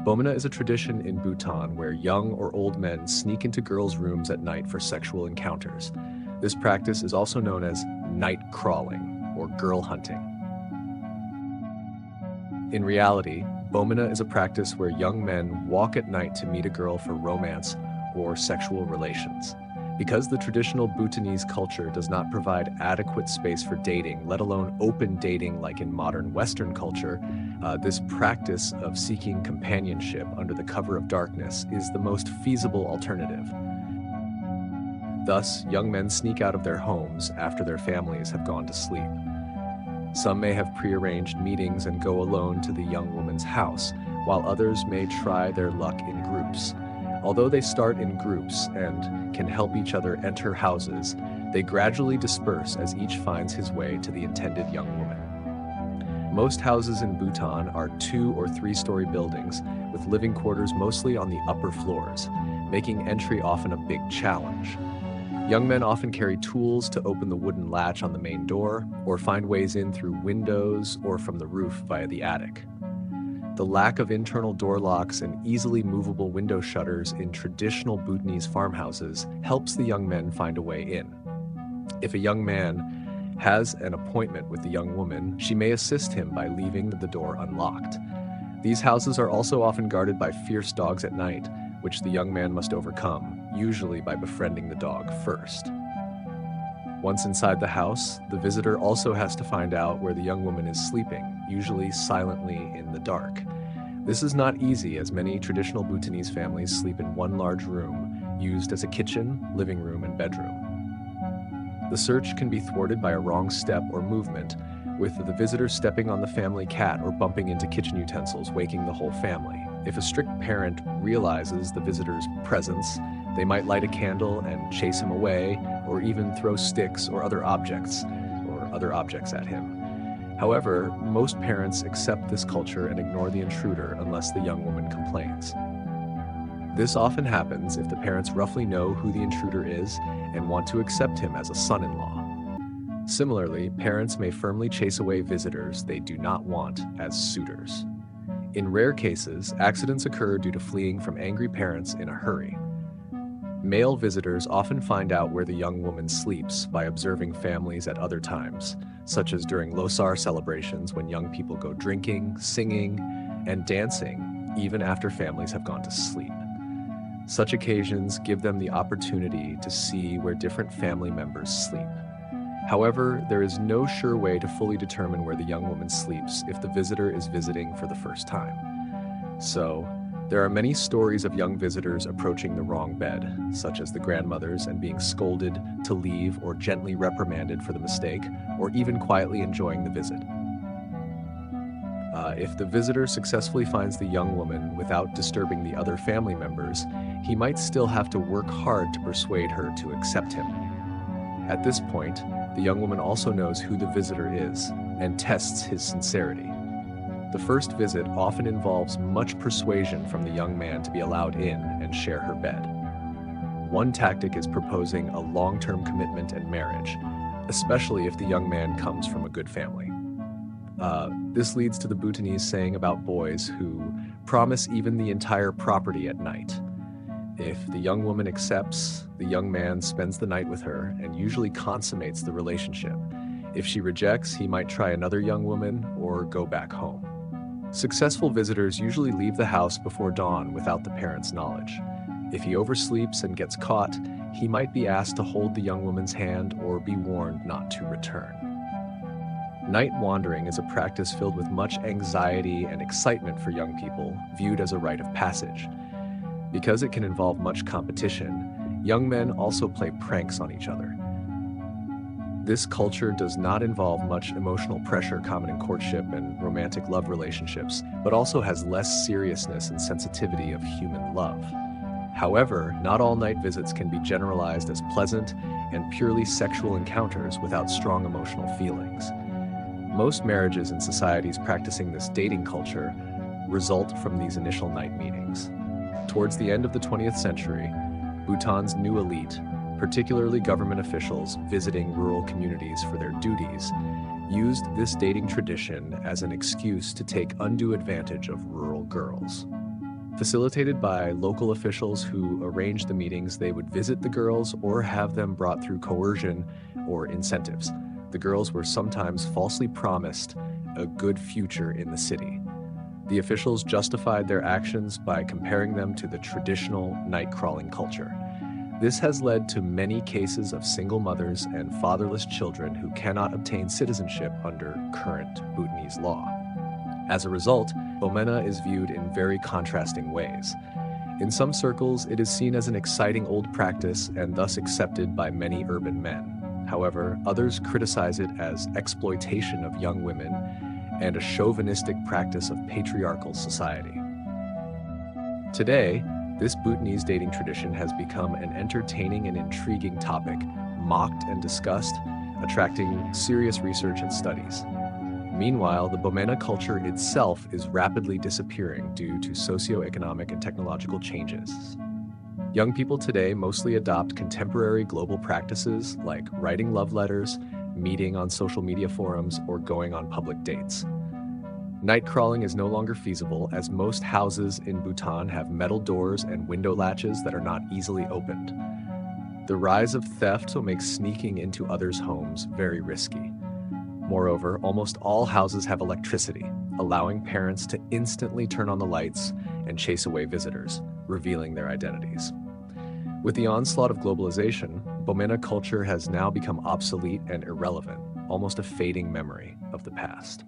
Bomena is a tradition in Bhutan where young or old men sneak into girls' rooms at night for sexual encounters. This practice is also known as night crawling or girl hunting. In reality, Bomena is a practice where young men walk at night to meet a girl for romance or sexual relations. Because the traditional Bhutanese culture does not provide adequate space for dating, let alone open dating like in modern Western culture, this practice of seeking companionship under the cover of darkness is the most feasible alternative. Thus, young men sneak out of their homes after their families have gone to sleep. Some may have prearranged meetings and go alone to the young woman's house, while others may try their luck in groups. Although they start in groups and can help each other enter houses, they gradually disperse as each finds his way to the intended young woman. Most houses in Bhutan are 2- or 3-story buildings with living quarters mostly on the upper floors, making entry often a big challenge. Young men often carry tools to open the wooden latch on the main door or find ways in through windows or from the roof via the attic. The lack of internal door locks and easily movable window shutters in traditional Bhutanese farmhouses helps the young men find a way in. If a young man has an appointment with the young woman, she may assist him by leaving the door unlocked. These houses are also often guarded by fierce dogs at night, which the young man must overcome, usually by befriending the dog first. Once inside the house, the visitor also has to find out where the young woman is sleeping, usually silently in the dark. This is not easy as many traditional Bhutanese families sleep in one large room, used as a kitchen, living room, and bedroom. The search can be thwarted by a wrong step or movement, with the visitor stepping on the family cat or bumping into kitchen utensils, waking the whole family. If a strict parent realizes the visitor's presence, they might light a candle and chase him away, or even throw sticks or other objects at him. However, most parents accept this culture and ignore the intruder unless the young woman complains. This often happens if the parents roughly know who the intruder is and want to accept him as a son-in-law. Similarly, parents may firmly chase away visitors they do not want as suitors. In rare cases, accidents occur due to fleeing from angry parents in a hurry. Male visitors often find out where the young woman sleeps by observing families at other times, such as during Losar celebrations when young people go drinking, singing, and dancing even after families have gone to sleep. Such occasions give them the opportunity to see where different family members sleep. However, there is no sure way to fully determine where the young woman sleeps if the visitor is visiting for the first time. So, there are many stories of young visitors approaching the wrong bed, such as the grandmothers and being scolded to leave or gently reprimanded for the mistake, or even quietly enjoying the visit. If the visitor successfully finds the young woman without disturbing the other family members, he might still have to work hard to persuade her to accept him. At this point, the young woman also knows who the visitor is and tests his sincerity. The first visit often involves much persuasion from the young man to be allowed in and share her bed. One tactic is proposing a long-term commitment and marriage, especially if the young man comes from a good family. This leads to the Bhutanese saying about boys who promise even the entire property at night. If the young woman accepts, the young man spends the night with her and usually consummates the relationship. If she rejects, he might try another young woman or go back home. Successful visitors usually leave the house before dawn without the parents' knowledge. If he oversleeps and gets caught, he might be asked to hold the young woman's hand or be warned not to return. Night wandering is a practice filled with much anxiety and excitement for young people, viewed as a rite of passage. Because it can involve much competition, young men also play pranks on each other. This culture does not involve much emotional pressure common in courtship and romantic love relationships, but also has less seriousness and sensitivity of human love. However, not all night visits can be generalized as pleasant and purely sexual encounters without strong emotional feelings. Most marriages in societies practicing this dating culture result from these initial night meetings. Towards the end of the 20th century, Bhutan's new elite, particularly government officials visiting rural communities for their duties, used this dating tradition as an excuse to take undue advantage of rural girls. Facilitated by local officials who arranged the meetings, they would visit the girls or have them brought through coercion or incentives. The girls were sometimes falsely promised a good future in the city. The officials justified their actions by comparing them to the traditional night-crawling culture. This has led to many cases of single mothers and fatherless children who cannot obtain citizenship under current Bhutanese law. As a result, Bomena is viewed in very contrasting ways. In some circles, it is seen as an exciting old practice and thus accepted by many urban men. However, others criticize it as exploitation of young women and a chauvinistic practice of patriarchal society. Today, this Bhutanese dating tradition has become an entertaining and intriguing topic, mocked and discussed, attracting serious research and studies. Meanwhile, the Bomena culture itself is rapidly disappearing due to socioeconomic and technological changes. Young people today mostly adopt contemporary global practices like writing love letters, meeting on social media forums, or going on public dates. Night crawling is no longer feasible as most houses in Bhutan have metal doors and window latches that are not easily opened. The rise of theft makes sneaking into others' homes very risky. Moreover, almost all houses have electricity, allowing parents to instantly turn on the lights and chase away visitors, revealing their identities. With the onslaught of globalization, Bomena culture has now become obsolete and irrelevant, almost a fading memory of the past.